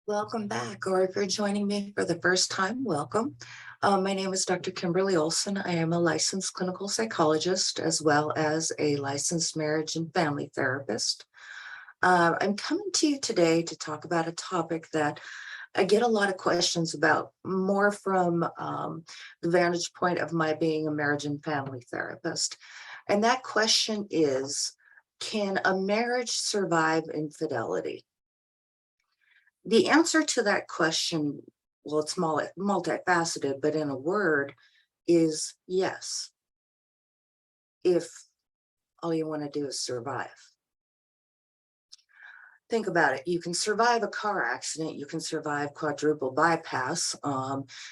Welcome back, or if you're joining me for the first time, welcome. My name is Dr. Kimberly Olson. I am a licensed clinical psychologist as well as a licensed marriage and family therapist. I'm coming to you today to talk about a topic that I get a lot of questions about, more from the vantage point of my being a marriage and family therapist. And that question is, can a marriage survive infidelity? The answer to that question, well, it's multifaceted, but in a word, is yes, if all you want to do is survive. Think about it. You can survive a car accident. You can survive quadruple bypass.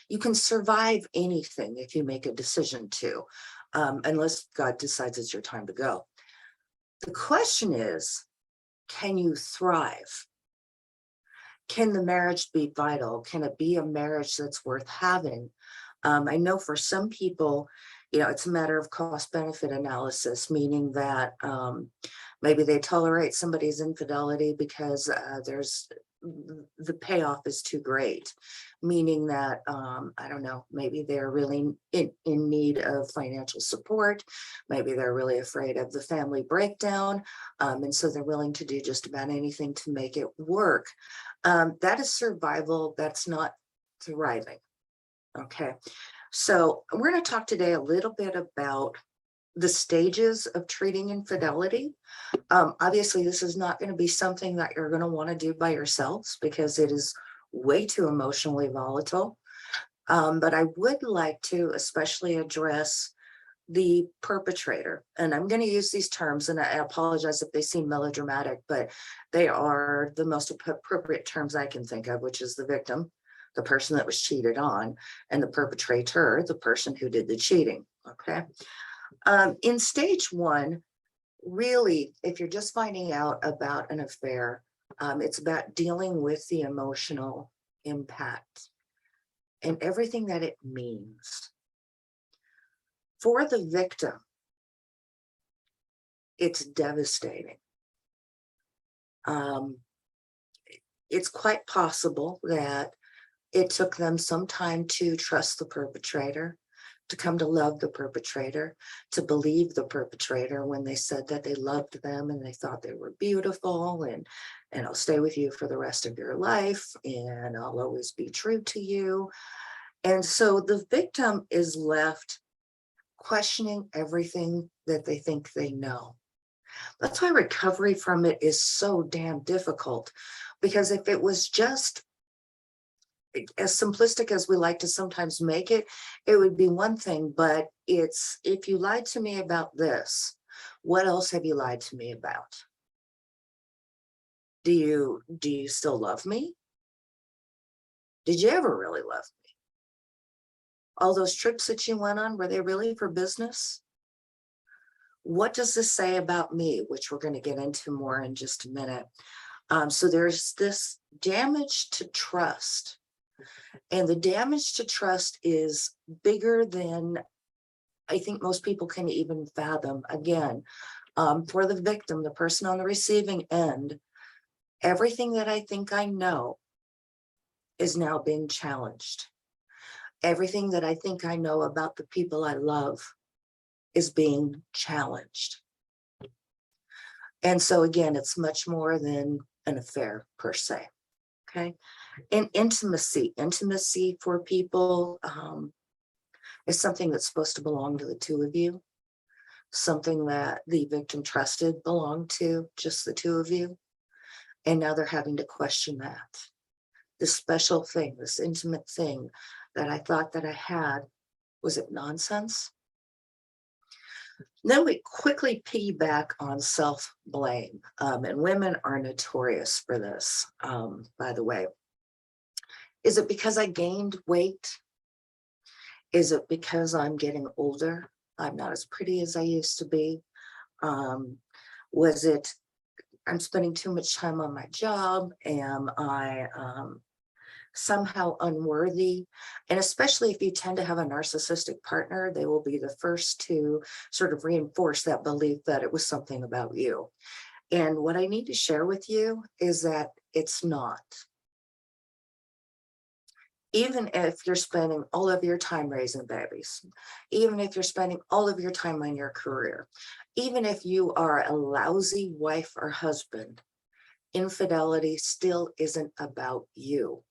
You can survive anything if you make a decision to, unless God decides it's your time to go. The question is, can you thrive? Can the marriage be vital? Can it be a marriage that's worth having? I know for some people, it's a matter of cost benefit analysis, meaning that maybe they tolerate somebody's infidelity because the payoff is too great, meaning that, I don't know, maybe they're really in need of financial support. Maybe they're really afraid of the family breakdown. And so they're willing to do just about anything to make it work. That is survival. That's not thriving. Okay. So we're going to talk today a little bit about the stages of treating infidelity. Obviously, this is not going to be something that you're going to want to do by yourselves because it is way too emotionally volatile. But I would like to especially address the perpetrator. And I'm going to use these terms, and I apologize if they seem melodramatic, but they are the most appropriate terms I can think of, which is the victim, the person that was cheated on, and the perpetrator, the person who did the cheating. Okay. In stage one, really, if you're just finding out about an affair, it's about dealing with the emotional impact and everything that it means. For the victim, it's devastating. Um, it's quite possible that it took them some time to trust the perpetrator, to come to love the perpetrator, to believe the perpetrator when they said that they loved them and they thought they were beautiful and I'll stay with you for the rest of your life and I'll always be true to you. And so the victim is left questioning everything that they think they know. That's why recovery from it is so damn difficult, because if it was just as simplistic as we like to sometimes make it, it would be one thing, but it's, if you lied to me about this, what else have you lied to me about? Do you still love me? Did you ever really love me? All those trips that you went on, were they really for business? What does this say about me, which we're going to get into more in just a minute? So there's this damage to trust. And the damage to trust is bigger than I think most people can even fathom. Again, for the victim, the person on the receiving end, everything that I think I know is now being challenged. Everything that I think I know about the people I love is being challenged. And so again, it's much more than an affair per se. Okay. And intimacy for people is something that's supposed to belong to the two of you, something that the victim trusted belonged to just the two of you. And now they're having to question that. This special thing, this intimate thing that I thought that I had, was it nonsense? Then we quickly piggyback on self-blame. And women are notorious for this, by the way. Is it because I gained weight? Is it because I'm getting older? I'm not as pretty as I used to be. Was it I'm spending too much time on my job? Am I somehow unworthy? And especially if you tend to have a narcissistic partner, they will be the first to sort of reinforce that belief that it was something about you. And what I need to share with you is that it's not. Even if you're spending all of your time raising babies, even if you're spending all of your time on your career, even if you are a lousy wife or husband, infidelity still isn't about you.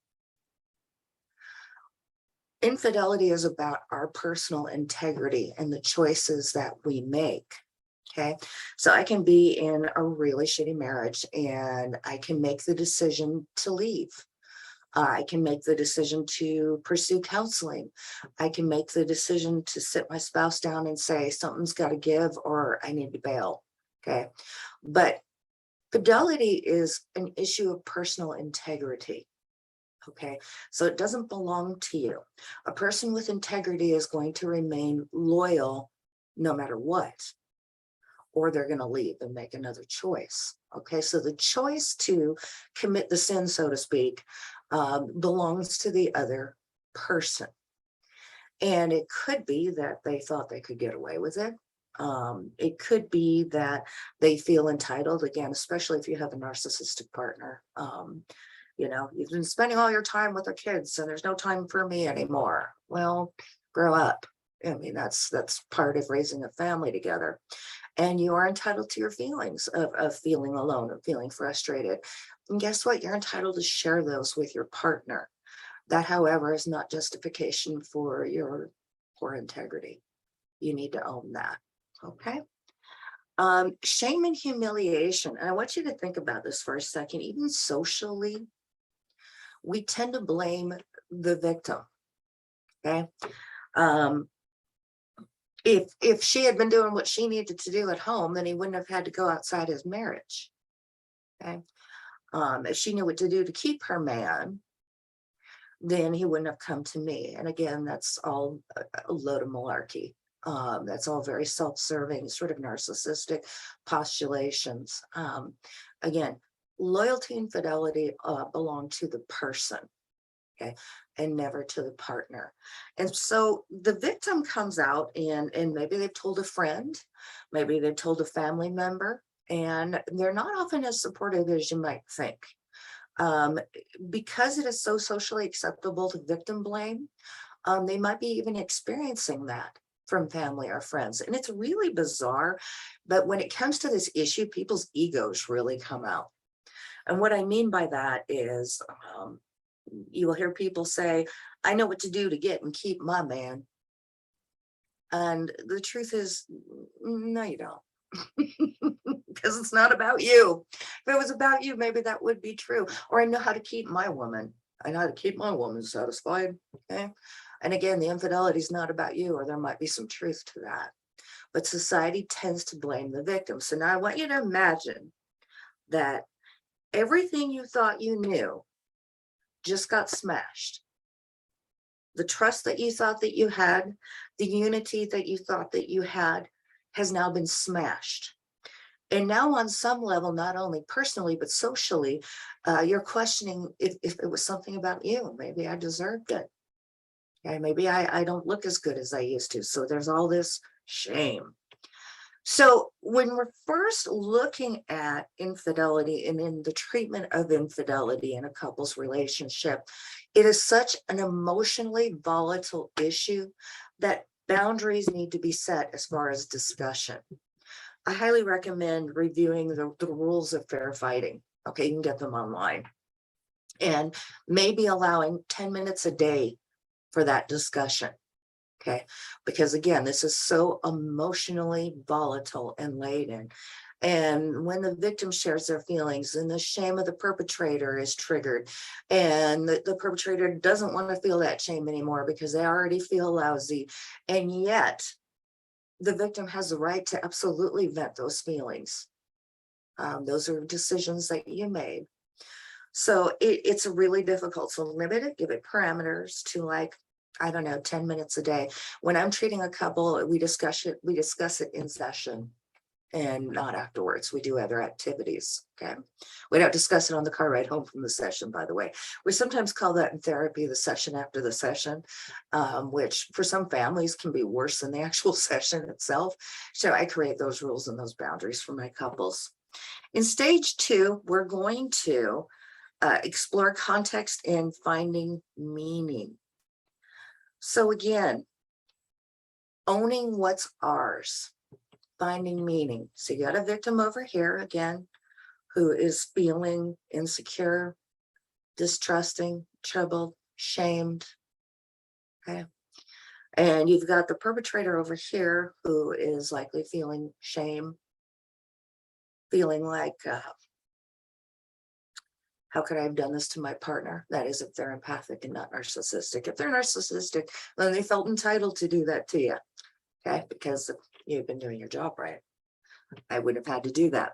Infidelity is about our personal integrity and the choices that we make. Okay. So I can be in a really shitty marriage and I can make the decision to leave. I can make the decision to pursue counseling. I can make the decision to sit my spouse down and say, something's got to give or I need to bail. Okay. But fidelity is an issue of personal integrity. Okay. So it doesn't belong to you. A person with integrity is going to remain loyal no matter what, or they're going to leave and make another choice. Okay. So the choice to commit the sin, so to speak, belongs to the other person. And it could be that they thought they could get away with it. It could be that they feel entitled, again, especially if you have a narcissistic partner. You've been spending all your time with the kids and there's no time for me anymore. Well, grow up. I mean, that's part of raising a family together. And you are entitled to your feelings of feeling alone, of feeling frustrated. And guess what? You're entitled to share those with your partner. That, however, is not justification for your poor integrity. You need to own that. Okay. Shame and humiliation. And I want you to think about this for a second. Even socially, we tend to blame the victim. Okay. If she had been doing what she needed to do at home, then he wouldn't have had to go outside his marriage. Okay. If she knew what to do to keep her man, then he wouldn't have come to me. And again, that's all a load of malarkey. That's all very self-serving, sort of narcissistic postulations. Again, loyalty and fidelity belong to the person, okay, and never to the partner. And so the victim comes out and maybe they've told a friend, maybe they've told a family member, and they're not often as supportive as you might think. Because it is so socially acceptable to victim blame, they might be even experiencing that from family or friends. And it's really bizarre. But when it comes to this issue, people's egos really come out. And what I mean by that is you will hear people say, I know what to do to get and keep my man. And the truth is, no, you don't. Because it's not about you. If it was about you, maybe that would be true. Or I know how to keep my woman. I know how to keep my woman satisfied. Okay. And again, the infidelity is not about you, or there might be some truth to that. But society tends to blame the victim. So now I want you to imagine that everything you thought you knew just got smashed. The trust that you thought that you had, the unity that you thought that you had, has now been smashed. And now on some level, not only personally, but socially, you're questioning if it was something about you. Maybe I deserved it. Okay, maybe I don't look as good as I used to. So there's all this shame. So when we're first looking at infidelity and in the treatment of infidelity in a couple's relationship, it is such an emotionally volatile issue that boundaries need to be set as far as discussion. I highly recommend reviewing the rules of fair fighting. Okay, you can get them online. And maybe allowing 10 minutes a day for that discussion. Okay, because again, this is so emotionally volatile and laden. And when the victim shares their feelings, and the shame of the perpetrator is triggered, and the perpetrator doesn't want to feel that shame anymore because they already feel lousy. And yet, the victim has the right to absolutely vent those feelings. Those are decisions that you made. So it's really difficult. So limit it, give it parameters to, like, I don't know, 10 minutes a day. When I'm treating a couple, we discuss it in session and not afterwards. We do other activities. Okay. We don't discuss it on the car ride home from the session, by the way. We sometimes call that in therapy the session after the session, which for some families can be worse than the actual session itself. So I create those rules and those boundaries for my couples. In stage 2, we're going to explore context and finding meaning. So again, owning what's ours, finding meaning. So you got a victim over here again, who is feeling insecure, distrusting, troubled, shamed. Okay. And you've got the perpetrator over here who is likely feeling shame, feeling like, how could I have done this to my partner? That is, if they're empathic and not narcissistic. If they're narcissistic, then they felt entitled to do that to you. Okay. Because you've been doing your job right. I would have had to do that.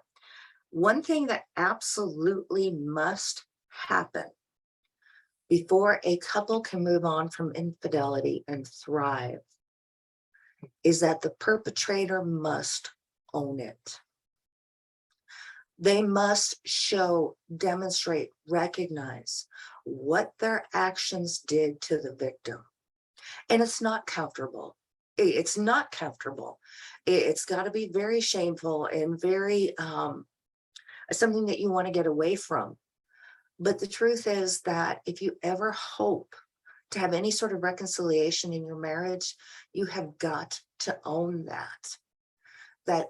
One thing that absolutely must happen before a couple can move on from infidelity and thrive is that the perpetrator must own it. They must show, demonstrate, recognize what their actions did to the victim. And it's not comfortable. It's not comfortable. It's got to be very shameful and very something that you want to get away from. But the truth is that if you ever hope to have any sort of reconciliation in your marriage, you have got to own that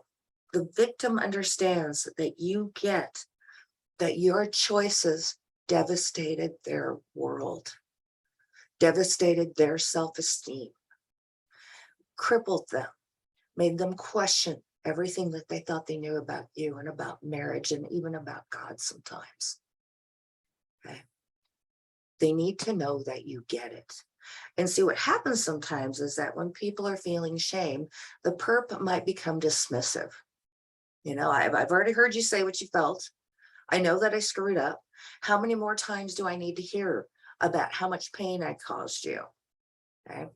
the victim understands that you get that your choices devastated their world, devastated their self-esteem, crippled them, made them question everything that they thought they knew about you and about marriage and even about God sometimes. Okay. They need to know that you get it. And see, what happens sometimes is that when people are feeling shame, the perp might become dismissive. I've already heard you say what you felt. I know that I screwed up. How many more times do I need to hear about how much pain I caused you? Okay.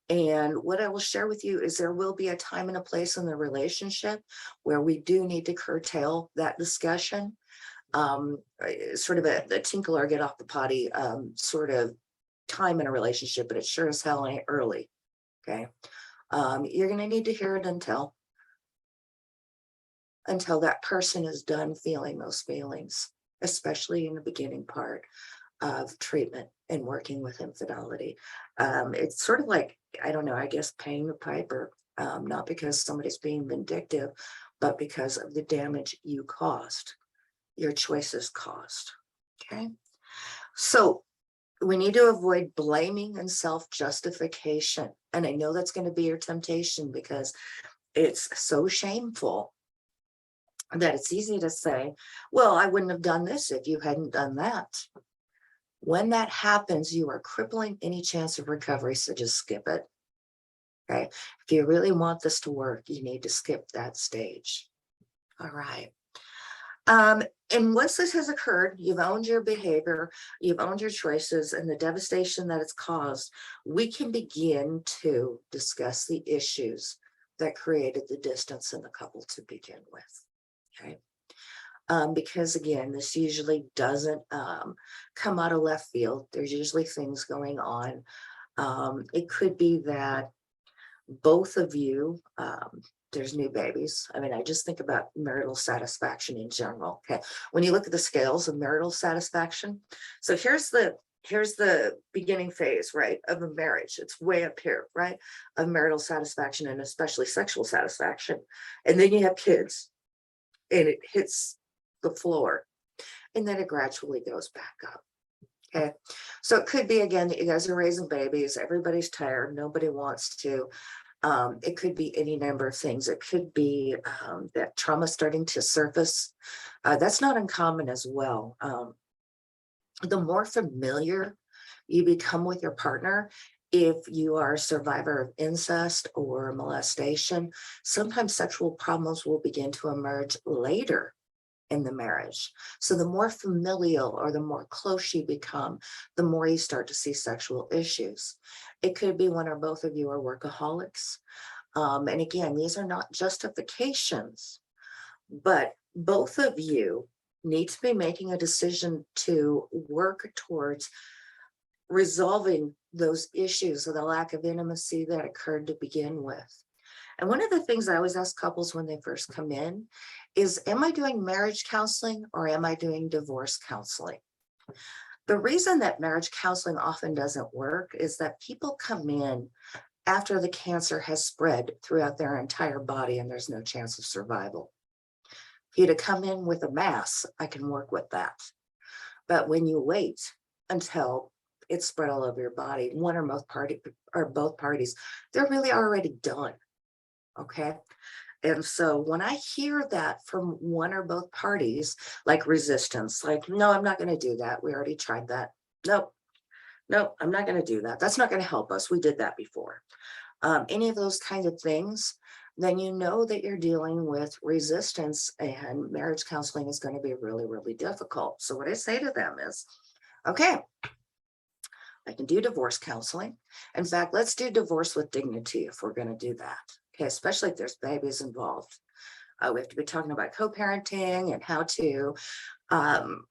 And what I will share with you is there will be a time and a place in the relationship where we do need to curtail that discussion. Sort of a tinkle or get off the potty sort of time in a relationship, but it sure as hell ain't early. Okay. You're going to need to hear it until that person is done feeling those feelings, especially in the beginning part of treatment and working with infidelity. It's sort of like, I don't know, I guess paying the piper, not because somebody's being vindictive, but because of the damage you caused, your choices caused. Okay. So we need to avoid blaming and self-justification. And I know that's going to be your temptation because it's so shameful that it's easy to say, well, I wouldn't have done this if you hadn't done that. When that happens, you are crippling any chance of recovery, so just skip it. Okay. If you really want this to work, you need to skip that stage. All right. And once this has occurred, you've owned your behavior, you've owned your choices and the devastation that it's caused, we can begin to discuss the issues that created the distance in the couple to begin with. Okay. Because again, this usually doesn't come out of left field. There's usually things going on. It could be that both of you, there's new babies. I mean, I just think about marital satisfaction in general. Okay. When you look at the scales of marital satisfaction, so here's the beginning phase, right, of a marriage. It's way up here, right, of marital satisfaction and especially sexual satisfaction. And then you have kids and it hits the floor and then it gradually goes back up. Okay. So it could be again that you guys are raising babies, everybody's tired, nobody wants to. It could be any number of things. It could be that trauma starting to surface. That's not uncommon as well. The more familiar you become with your partner, if you are a survivor of incest or molestation, sometimes sexual problems will begin to emerge later in the marriage. So the more familial or the more close you become, the more you start to see sexual issues. It could be one or both of you are workaholics. And again, these are not justifications, but both of you need to be making a decision to work towards resolving those issues of the lack of intimacy that occurred to begin with. And one of the things I always ask couples when they first come in is, am I doing marriage counseling or am I doing divorce counseling? The reason that marriage counseling often doesn't work is that people come in after the cancer has spread throughout their entire body and there's no chance of survival. For you to come in with a mass, I can work with that. But when you wait until it's spread all over your body, one or both parties, they're really already done. Okay. And so when I hear that from one or both parties, like resistance, like, no, I'm not going to do that. We already tried that. Nope. Nope, I'm not going to do that. That's not going to help us. We did that before. Any of those kinds of things, then you know that you're dealing with resistance and marriage counseling is going to be really, really difficult. So what I say to them is, okay, I can do divorce counseling. In fact, let's do divorce with dignity if we're going to do that. Okay, especially if there's babies involved. We have to be talking about co-parenting and how to um,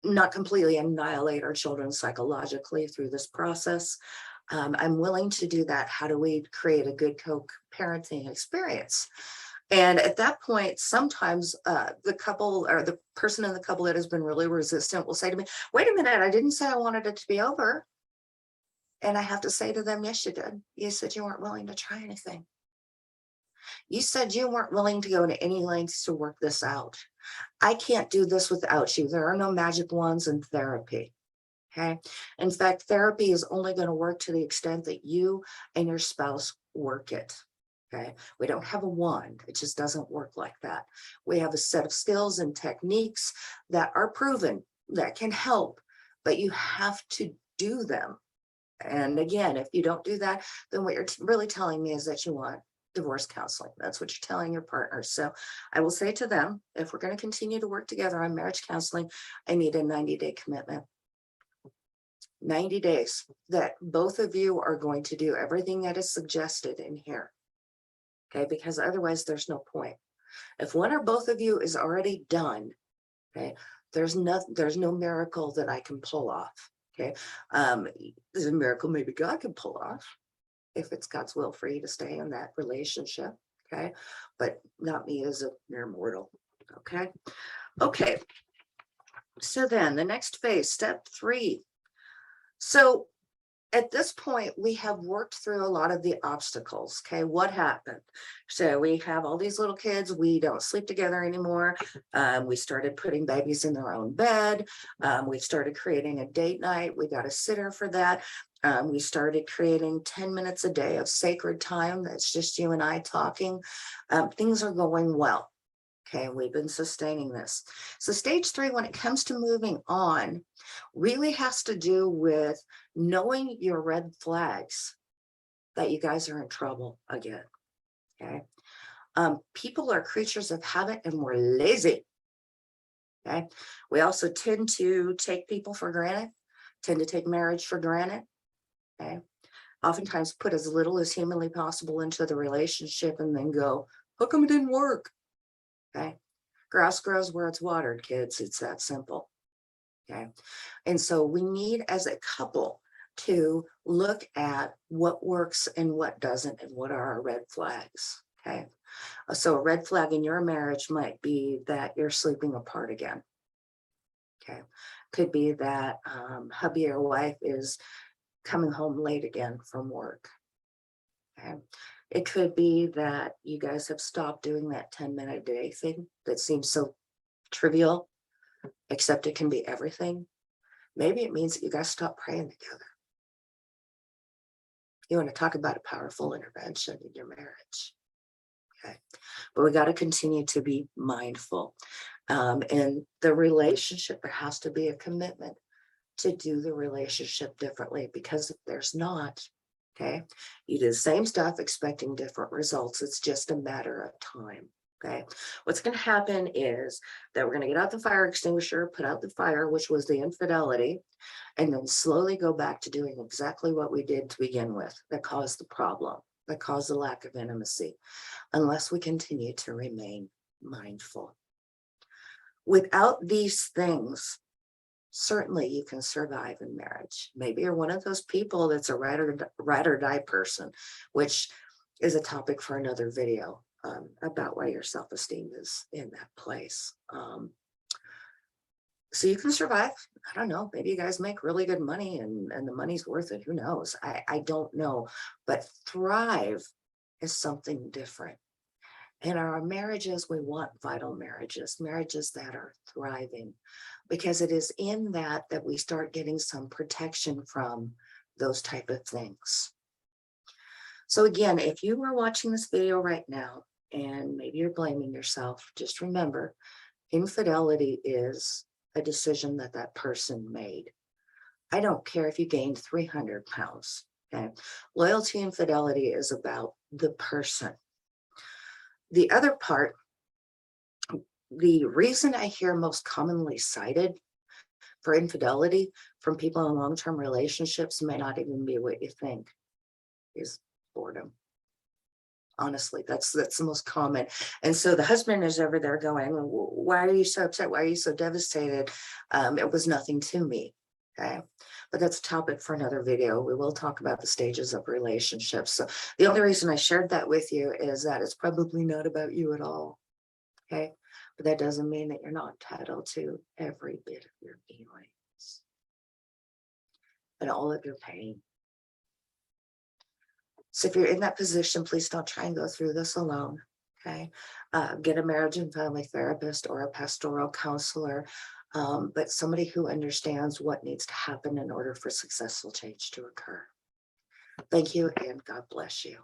not completely annihilate our children psychologically through this process. I'm willing to do that. How do we create a good co-parenting experience? And at that point, sometimes the couple or the person in the couple that has been really resistant will say to me, wait a minute, I didn't say I wanted it to be over. And I have to say to them, yes, you did. You said you weren't willing to try anything. You said you weren't willing to go to any lengths to work this out. I can't do this without you. There are no magic wands in therapy. Okay. In fact, therapy is only going to work to the extent that you and your spouse work it. Okay. We don't have a wand. It just doesn't work like that. We have a set of skills and techniques that are proven that can help, but you have to do them. And again, if you don't do that, then what you're really telling me is that you want divorce counseling. That's what you're telling your partner. So I will say to them, if we're going to continue to work together on marriage counseling, I need a 90-day commitment. 90 days that both of you are going to do everything that is suggested in here. Okay, because otherwise there's no point. If one or both of you is already done, okay, there's no miracle that I can pull off. Okay. There's a miracle maybe God can pull off if it's God's will for you to stay in that relationship. Okay. But not me as a mere mortal. Okay. Okay. So then the next phase, step 3. So at this point, we have worked through a lot of the obstacles. Okay, what happened? So we have all these little kids. We don't sleep together anymore. We started putting babies in their own bed. We started creating a date night. We got a sitter for that. We started creating 10 minutes a day of sacred time. That's just you and I talking. Things are going well. Okay, we've been sustaining this. So stage 3, when it comes to moving on, really has to do with knowing your red flags that you guys are in trouble again. Okay. People are creatures of habit and we're lazy. Okay. We also tend to take people for granted, tend to take marriage for granted. Okay. Oftentimes put as little as humanly possible into the relationship and then go, how come it didn't work? Okay. Grass grows where it's watered, kids. It's that simple. Okay. And so we need as a couple to look at what works and what doesn't and what are our red flags. Okay. So a red flag in your marriage might be that you're sleeping apart again. Okay. Could be that hubby or wife is coming home late again from work. Okay. It could be that you guys have stopped doing that 10-minute a day thing that seems so trivial, except it can be everything. Maybe it means that you guys stop praying together. You want to talk about a powerful intervention in your marriage. Okay. But we got to continue to be mindful. In the relationship, there has to be a commitment to do the relationship differently, because if there's not, okay, you do the same stuff expecting different results. It's just a matter of time. Okay. What's going to happen is that we're going to get out the fire extinguisher, put out the fire, which was the infidelity, and then slowly go back to doing exactly what we did to begin with that caused the problem, that caused the lack of intimacy, unless we continue to remain mindful. Without these things, certainly you can survive in marriage. Maybe you're one of those people that's a ride or die person, which is a topic for another video about why your self-esteem is in that place. So you can survive. I don't know. Maybe you guys make really good money and the money's worth it. Who knows? I don't know. But thrive is something different. In our marriages, we want vital marriages, marriages that are thriving, because it is in that we start getting some protection from those type of things. So again, if you are watching this video right now and maybe you're blaming yourself, just remember, infidelity is a decision that that person made. I don't care if you gained 300 pounds. Okay. Loyalty and fidelity is about the person. The other part, the reason I hear most commonly cited for infidelity from people in long-term relationships may not even be what you think, is boredom. Honestly, that's the most common. And so the husband is over there going, why are you so upset? Why are you so devastated? It was nothing to me. Okay. But that's a topic for another video. We will talk about the stages of relationships. So the only reason I shared that with you is that it's probably not about you at all. Okay. But that doesn't mean that you're not entitled to every bit of your feelings and all of your pain. So if you're in that position, please don't try and go through this alone. Okay. Get a marriage and family therapist or a pastoral counselor, but somebody who understands what needs to happen in order for successful change to occur. Thank you, and God bless you.